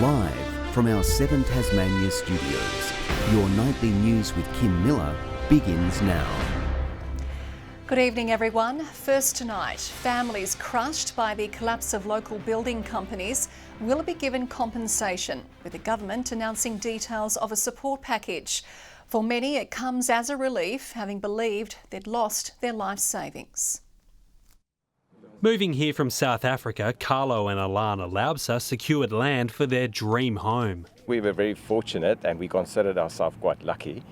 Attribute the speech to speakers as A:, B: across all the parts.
A: Live from our 7 Tasmania studios, your nightly news with Kim Miller begins now.
B: Good evening, everyone. First tonight, families crushed by the collapse of local building companies will be given compensation, with the government announcing details of a support package. For many, it comes as a relief, having believed they'd lost their life savings.
C: Moving here from South Africa, Carlo and Alana Laubser secured land for their dream home.
D: We were very fortunate and we considered ourselves quite lucky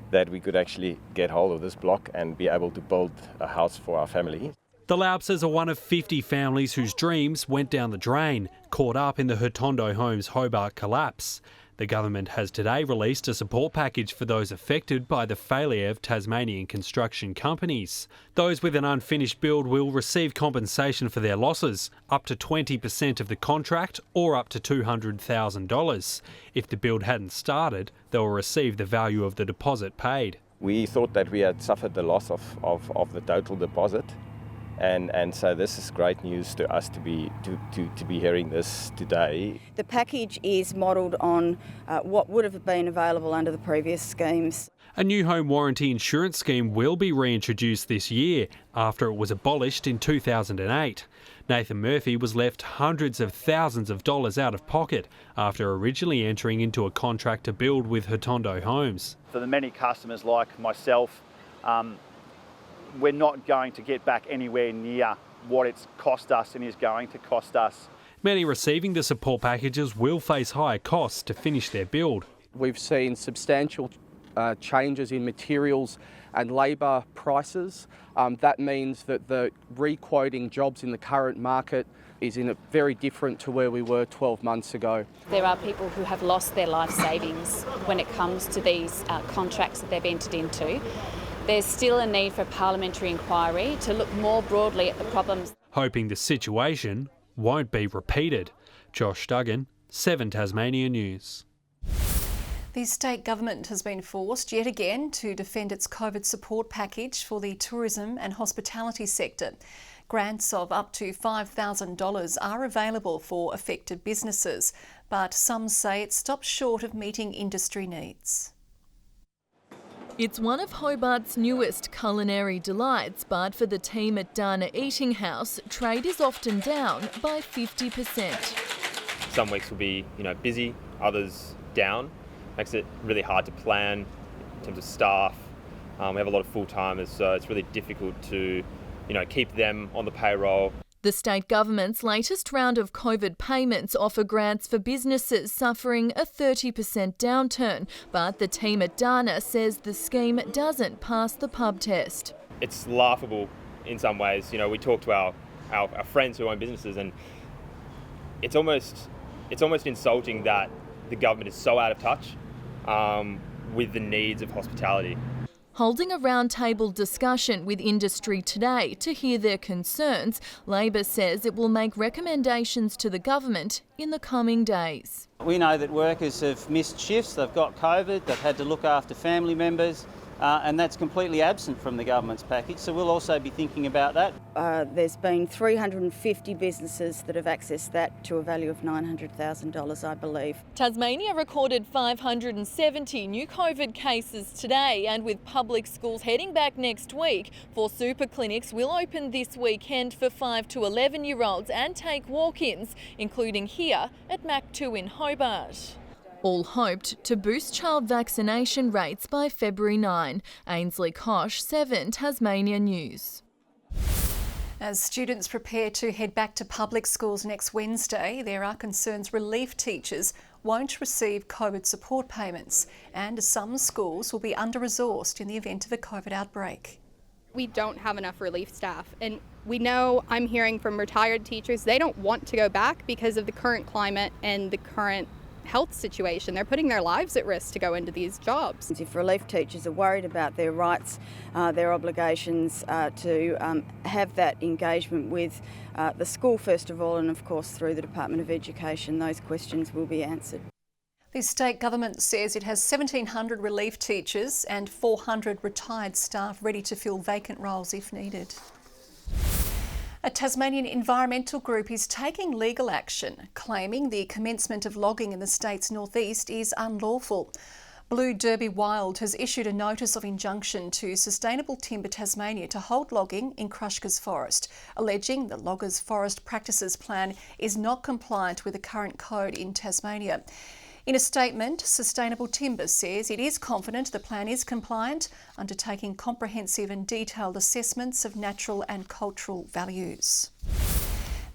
D: that we could actually get hold of this block and be able to build a house for our family.
C: The Laubsers are one of 50 families whose dreams went down the drain, caught up in the Hotondo Homes Hobart collapse. The government has today released a support package for those affected by the failure of Tasmanian construction companies. Those with an unfinished build will receive compensation for their losses, up to 20% of the contract or up to $200,000. If the build hadn't started, they will receive the value of the deposit paid.
D: We thought that we had suffered the loss of the total deposit. And so this is great news to us to be hearing this today.
E: The package is modelled on what would have been available under the previous schemes.
C: A new home warranty insurance scheme will be reintroduced this year after it was abolished in 2008. Nathan Murphy was left hundreds of thousands of dollars out of pocket after originally entering into a contract to build with Hotondo Homes.
F: For the many customers like myself, we're not going to get back anywhere near what it's cost us and is going to cost us.
C: Many receiving the support packages will face higher costs to finish their build.
G: We've seen substantial changes in materials and labour prices. That means that the re-quoting jobs in the current market is very different to where we were 12 months ago.
H: There are people who have lost their life savings when it comes to these contracts that they've entered into. There's still a need for parliamentary inquiry to look more broadly at the problems.
C: Hoping the situation won't be repeated. Josh Duggan, 7 Tasmania News.
B: The state government has been forced yet again to defend its COVID support package for the tourism and hospitality sector. Grants of up to $5,000 are available for affected businesses, but some say it stops short of meeting industry needs.
I: It's one of Hobart's newest culinary delights, but for the team at Dana Eating House, trade is often down by 50%.
J: Some weeks will be, busy, others down. Makes it really hard to plan in terms of staff. We have a lot of full-timers, so it's really difficult to, keep them on the payroll.
I: The state government's latest round of COVID payments offer grants for businesses suffering a 30% downturn, but the team at Dana says the scheme doesn't pass the pub test.
J: It's laughable in some ways. We talk to our friends who own businesses, and it's almost insulting that the government is so out of touch with the needs of hospitality.
I: Holding a roundtable discussion with industry today to hear their concerns, Labor says it will make recommendations to the government in the coming days.
K: We know that workers have missed shifts, they've got COVID, they've had to look after family members, and that's completely absent from the government's package, so we'll also be thinking about that.
E: There's been 350 businesses that have accessed that to a value of $900,000, I believe.
I: Tasmania recorded 570 new COVID cases today, and with public schools heading back next week, 4 super clinics will open this weekend for 5 to 11-year-olds and take walk-ins, including here at Mac 2 in Hobart. All hoped to boost child vaccination rates by February 9. Ainsley Kosh, 7 Tasmania News.
B: As students prepare to head back to public schools next Wednesday, there are concerns relief teachers won't receive COVID support payments, and some schools will be under-resourced in the event of a COVID outbreak.
L: We don't have enough relief staff, and we know, I'm hearing from retired teachers, they don't want to go back because of the current climate and the current health situation. They're putting their lives at risk to go into these jobs.
E: If relief teachers are worried about their rights, their obligations to have that engagement with the school first of all, and of course through the Department of Education, those questions will be answered.
B: The state government says it has 1,700 relief teachers and 400 retired staff ready to fill vacant roles if needed. A Tasmanian environmental group is taking legal action, claiming the commencement of logging in the state's northeast is unlawful. Blue Derby Wild has issued a notice of injunction to Sustainable Timber Tasmania to hold logging in Crushkers Forest, alleging the loggers' forest practices plan is not compliant with the current code in Tasmania. In a statement, Sustainable Timber says it is confident the plan is compliant, undertaking comprehensive and detailed assessments of natural and cultural values.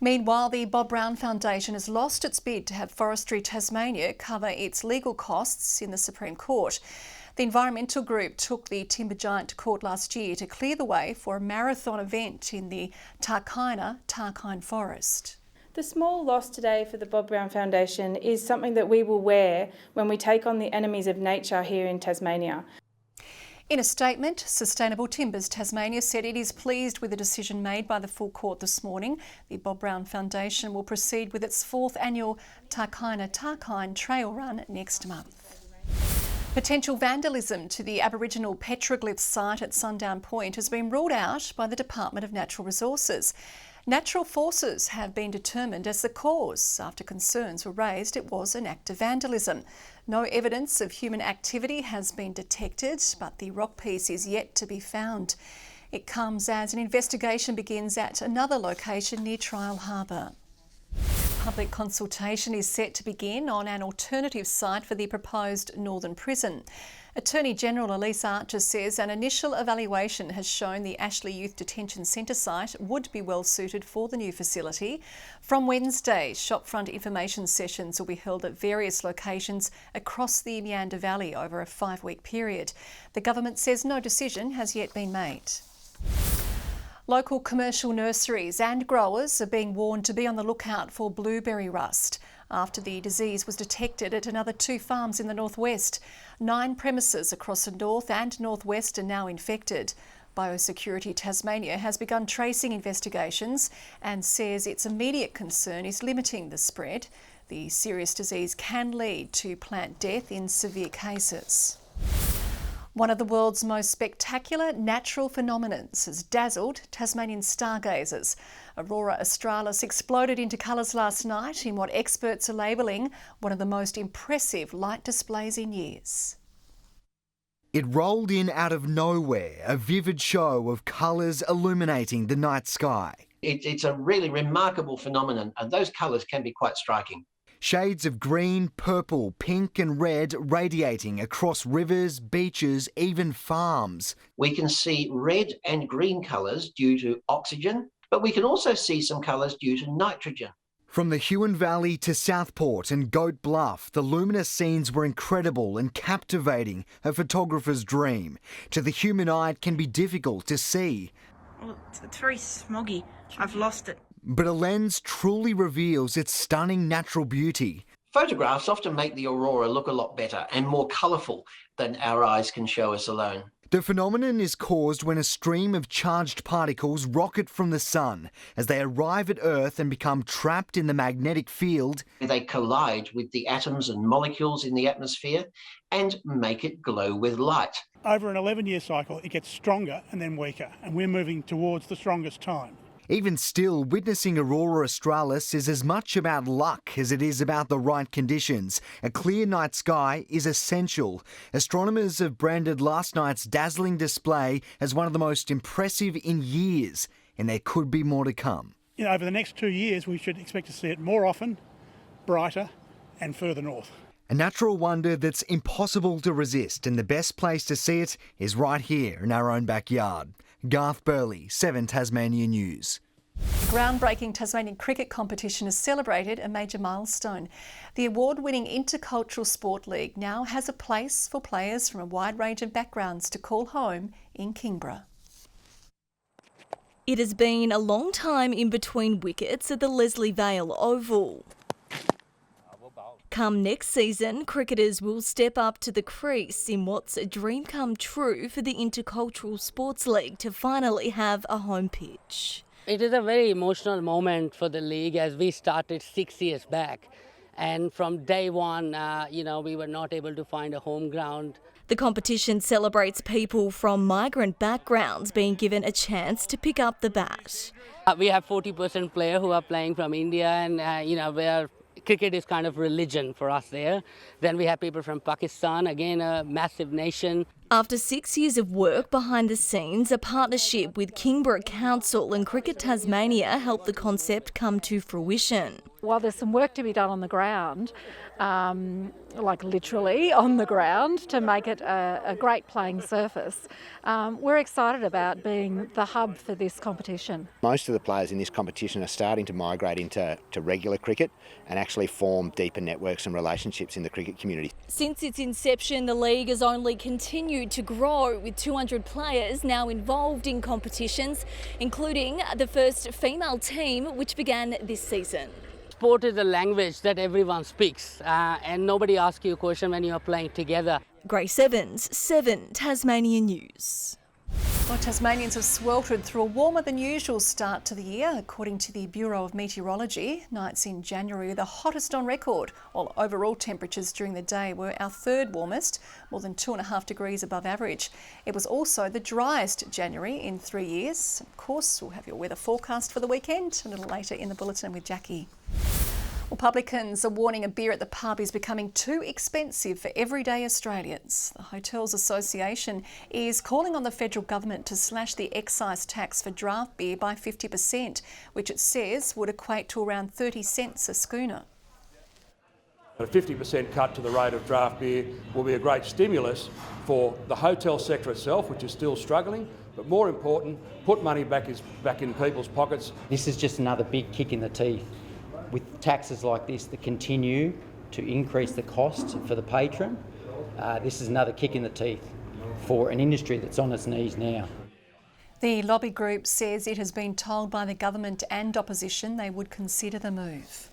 B: Meanwhile, the Bob Brown Foundation has lost its bid to have Forestry Tasmania cover its legal costs in the Supreme Court. The environmental group took the timber giant to court last year to clear the way for a marathon event in the Tarkine Forest.
M: The small loss today for the Bob Brown Foundation is something that we will wear when we take on the enemies of nature here in Tasmania.
B: In a statement, Sustainable Timbers Tasmania said it is pleased with the decision made by the full court this morning. The Bob Brown Foundation will proceed with its 4th annual Tarkine Trail Run next month. Potential vandalism to the Aboriginal petroglyph site at Sundown Point has been ruled out by the Department of Natural Resources. Natural forces have been determined as the cause after concerns were raised it was an act of vandalism. No evidence of human activity has been detected, but the rock piece is yet to be found. It comes as an investigation begins at another location near Trial Harbour. Public consultation is set to begin on an alternative site for the proposed Northern Prison. Attorney General Elise Archer says an initial evaluation has shown the Ashley Youth Detention Centre site would be well suited for the new facility. From Wednesday, shopfront information sessions will be held at various locations across the Meander Valley over a 5-week period. The government says no decision has yet been made. Local commercial nurseries and growers are being warned to be on the lookout for blueberry rust after the disease was detected at another 2 farms in the northwest. 9 premises across the north and northwest are now infected. Biosecurity Tasmania has begun tracing investigations and says its immediate concern is limiting the spread. The serious disease can lead to plant death in severe cases. One of the world's most spectacular natural phenomena has dazzled Tasmanian stargazers. Aurora Australis exploded into colours last night in what experts are labelling one of the most impressive light displays in years.
N: It rolled in out of nowhere, a vivid show of colours illuminating the night sky.
O: It's a really remarkable phenomenon, and those colours can be quite striking.
N: Shades of green, purple, pink and red radiating across rivers, beaches, even farms.
O: We can see red and green colours due to oxygen, but we can also see some colours due to nitrogen.
N: From the Huon Valley to Southport and Goat Bluff, the luminous scenes were incredible and captivating, a photographer's dream. To the human eye, it can be difficult to see.
P: Well, it's very smoggy. I've lost it.
N: But a lens truly reveals its stunning natural beauty.
O: Photographs often make the aurora look a lot better and more colourful than our eyes can show us alone.
N: The phenomenon is caused when a stream of charged particles rocket from the sun. As they arrive at Earth and become trapped in the magnetic field,
O: they collide with the atoms and molecules in the atmosphere and make it glow with light.
Q: Over an 11-year cycle, it gets stronger and then weaker, and we're moving towards the strongest time.
N: Even still, witnessing Aurora Australis is as much about luck as it is about the right conditions. A clear night sky is essential. Astronomers have branded last night's dazzling display as one of the most impressive in years, and there could be more to come.
Q: Over the next 2 years, we should expect to see it more often, brighter and further north.
N: A natural wonder that's impossible to resist, and the best place to see it is right here in our own backyard. Garth Burley, 7 Tasmania News.
B: The groundbreaking Tasmanian cricket competition has celebrated a major milestone. The award-winning Intercultural Sport League now has a place for players from a wide range of backgrounds to call home in Kingborough.
I: It has been a long time in between wickets at the Leslie Vale Oval. Come next season, cricketers will step up to the crease in what's a dream come true for the Intercultural Sports League to finally have a home pitch.
R: It is a very emotional moment for the league as we started 6 years back. And from day one, we were not able to find a home ground.
S: The competition celebrates people from migrant backgrounds being given a chance to pick up the bat.
R: We have 40% players who are playing from India, and where cricket is kind of religion for us there. Then we have people from Pakistan, again a massive nation.
S: After 6 years of work behind the scenes, a partnership with Kingborough Council and Cricket Tasmania helped the concept come to fruition.
T: While there's some work to be done on the ground, like literally on the ground, to make it a great playing surface, we're excited about being the hub for this competition.
U: Most of the players in this competition are starting to migrate into regular cricket and actually form deeper networks and relationships in the cricket community.
S: Since its inception, the league has only continued to grow, with 200 players now involved in competitions, including the first female team, which began this season.
R: Sport is a language that everyone speaks, and nobody asks you a question when you are playing together.
S: Grace Evans, 7 Tasmania News.
B: Well, Tasmanians have sweltered through a warmer than usual start to the year. According to the Bureau of Meteorology, nights in January were the hottest on record, while overall temperatures during the day were our third warmest, more than 2.5 degrees above average. It was also the driest January in 3 years. Of course, we'll have your weather forecast for the weekend a little later in the bulletin with Jackie. Well, publicans are warning a beer at the pub is becoming too expensive for everyday Australians. The Hotels Association is calling on the federal government to slash the excise tax for draft beer by 50%, which it says would equate to around 30 cents a schooner.
V: A 50% cut to the rate of draft beer will be a great stimulus for the hotel sector itself, which is still struggling, but more important, put money back in people's pockets.
W: This is just another big kick in the teeth. With taxes like this that continue to increase the cost for the patron, this is another kick in the teeth for an industry that's on its knees now.
B: The lobby group says it has been told by the government and opposition they would consider the move.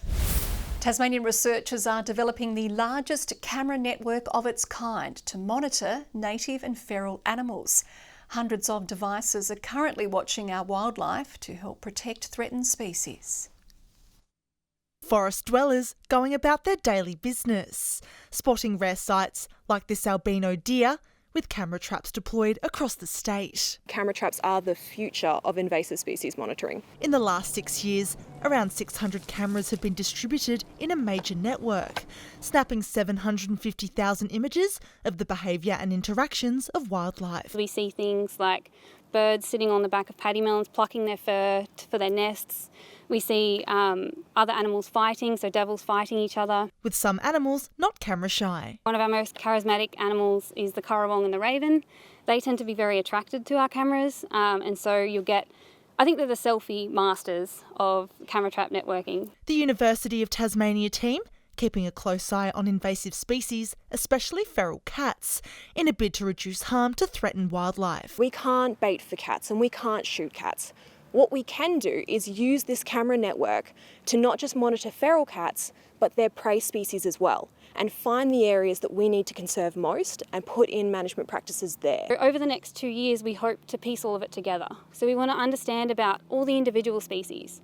B: Tasmanian researchers are developing the largest camera network of its kind to monitor native and feral animals. Hundreds of devices are currently watching our wildlife to help protect threatened species.
X: Forest dwellers going about their daily business, spotting rare sights like this albino deer with camera traps deployed across the state.
Y: Camera traps are the future of invasive species monitoring.
X: In the last 6 years, around 600 cameras have been distributed in a major network, snapping 750,000 images of the behaviour and interactions of wildlife.
H: We see things like birds sitting on the back of paddy melons plucking their fur for their nests. We see other animals fighting, so devils fighting each other.
X: With some animals not camera shy.
H: One of our most charismatic animals is the currawong and the raven. They tend to be very attracted to our cameras, and so you'll get, I think they're the selfie masters of camera trap networking.
X: The University of Tasmania team keeping a close eye on invasive species, especially feral cats, in a bid to reduce harm to threatened wildlife.
Y: We can't bait for cats and we can't shoot cats. What we can do is use this camera network to not just monitor feral cats, but their prey species as well, and find the areas that we need to conserve most and put in management practices there.
H: Over the next 2 years, we hope to piece all of it together. So we want to understand about all the individual species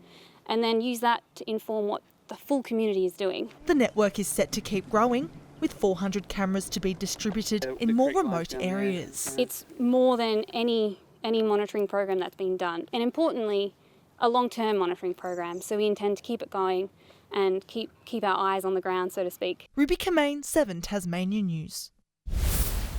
H: and then use that to inform what the full community is doing.
X: The network is set to keep growing, with 400 cameras to be distributed in more remote areas.
H: It's more than any monitoring program that's been done, and importantly, a long-term monitoring program. So we intend to keep it going and keep our eyes on the ground, so to speak.
X: Ruby Kamane, 7 Tasmania News.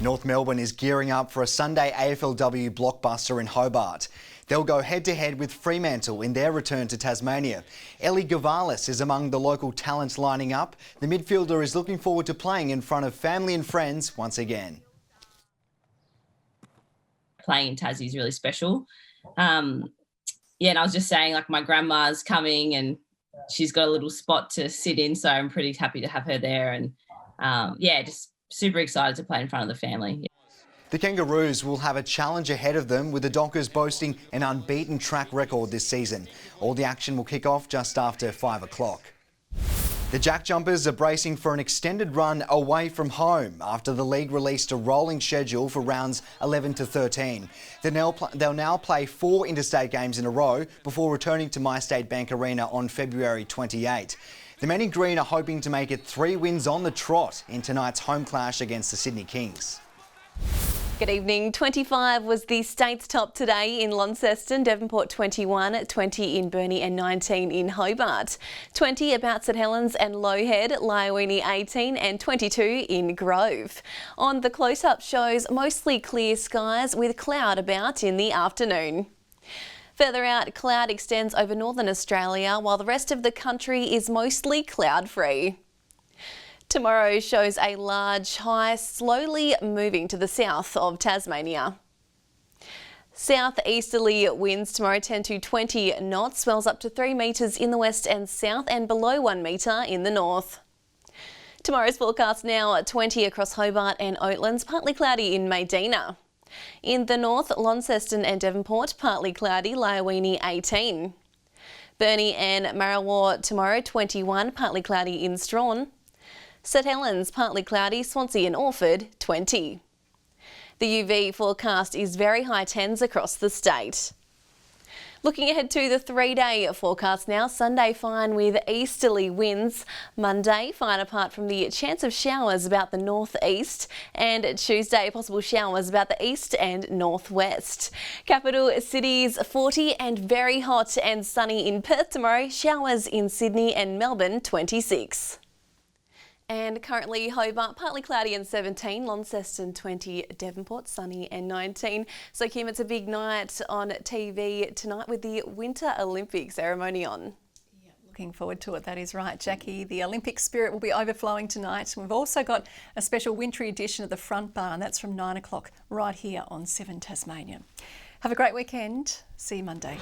N: North Melbourne is gearing up for a Sunday AFLW blockbuster in Hobart. They'll go head-to-head with Fremantle in their return to Tasmania. Ellie Gavalis is among the local talents lining up. The midfielder is looking forward to playing in front of family and friends once again.
Z: Playing in Tassie is really special. And I was just saying, like, my grandma's coming and she's got a little spot to sit in, so I'm pretty happy to have her there, and just super excited to play in front of the family.
N: The Kangaroos will have a challenge ahead of them, with the Dockers boasting an unbeaten track record this season. All the action will kick off just after 5 o'clock. The Jack Jumpers are bracing for an extended run away from home after the league released a rolling schedule for rounds 11 to 13. They'll now play 4 interstate games in a row before returning to MyState Bank Arena on February 28. The men in green are hoping to make it 3 wins on the trot in tonight's home clash against the Sydney Kings.
A: Good evening. 25 was the state's top today in Launceston, Devonport 21, 20 in Burnie and 19 in Hobart. 20 about St Helens and Lowhead, Lyowini 18 and 22 in Grove. On the close-up shows, mostly clear skies with cloud about in the afternoon. Further out, cloud extends over northern Australia while the rest of the country is mostly cloud-free. Tomorrow shows a large high slowly moving to the south of Tasmania. Southeasterly winds tomorrow 10 to 20 knots, swells up to 3 metres in the west and south and below 1 metre in the north. Tomorrow's forecast now at 20 across Hobart and Oatlands, partly cloudy in Medina. In the north, Launceston and Devonport, partly cloudy, Lyowini 18. Burnie and Marrawar tomorrow 21, partly cloudy in Strawn. St Helens, partly cloudy, Swansea and Orford, 20. The UV forecast is very high 10s across the state. Looking ahead to the 3-day forecast now, Sunday fine with easterly winds, Monday fine apart from the chance of showers about the northeast, and Tuesday possible showers about the east and northwest. Capital cities 40 and very hot and sunny in Perth tomorrow, showers in Sydney and Melbourne 26. And currently Hobart, partly cloudy and 17, Launceston 20, Devonport sunny and 19. So Kim, it's a big night on TV tonight with the Winter Olympic ceremony on.
B: Yeah, looking forward to it, that is right, Jackie. The Olympic spirit will be overflowing tonight. We've also got a special wintry edition of the Front Bar, and that's from 9 o'clock right here on 7 Tasmania. Have a great weekend. See you Monday.